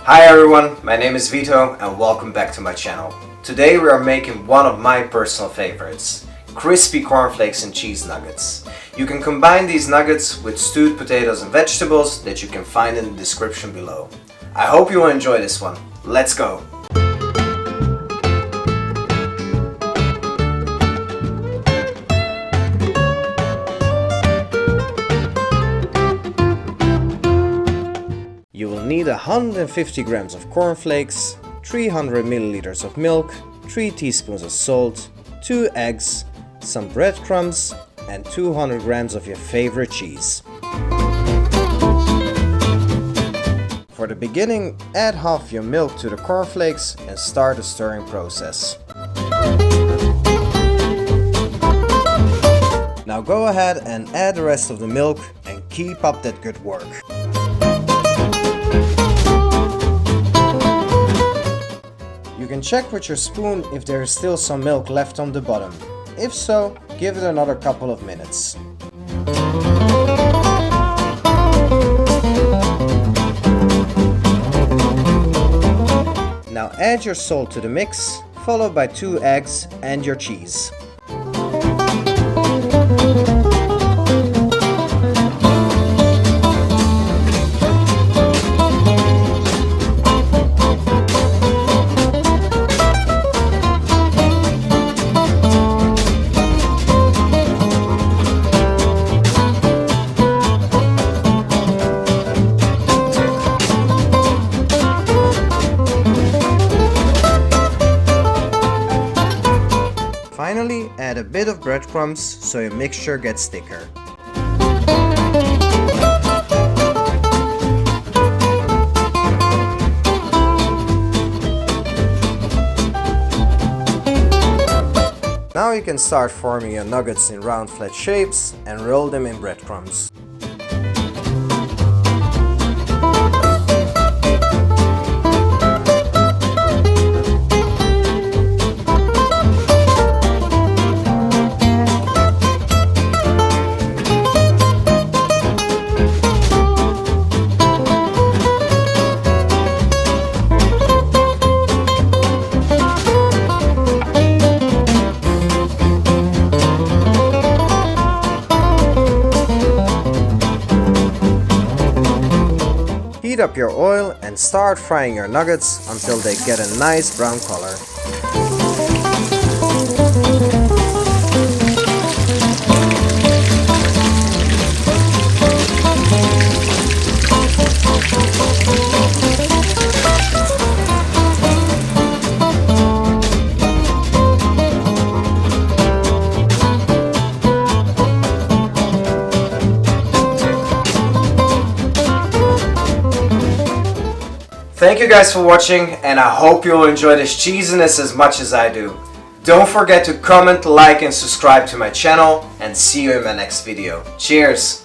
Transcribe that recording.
Hi everyone, my name is Vito and welcome back to my channel. Today we are making one of my personal favorites, crispy cornflakes and cheese nuggets. You can combine these nuggets with stewed potatoes and vegetables that you can find in the description below. I hope you will enjoy this one. Let's go! You will need 150 grams of cornflakes, 300 milliliters of milk, 3 teaspoons of salt, 2 eggs, some breadcrumbs, and 200 grams of your favorite cheese. For the beginning, add half your milk to the cornflakes and start the stirring process. Now go ahead and add the rest of the milk and keep up that good work. You can check with your spoon if there is still some milk left on the bottom. If so, give it another couple of minutes. Now add your salt to the mix, followed by 2 eggs and your cheese. Finally, add a bit of breadcrumbs so your mixture gets thicker. Now you can start forming your nuggets in round flat shapes and roll them in breadcrumbs. Heat up your oil and start frying your nuggets until they get a nice brown color. Thank you guys for watching and I hope you'll enjoy this cheesiness as much as I do. Don't forget to comment, like and subscribe to my channel and see you in my next video. Cheers!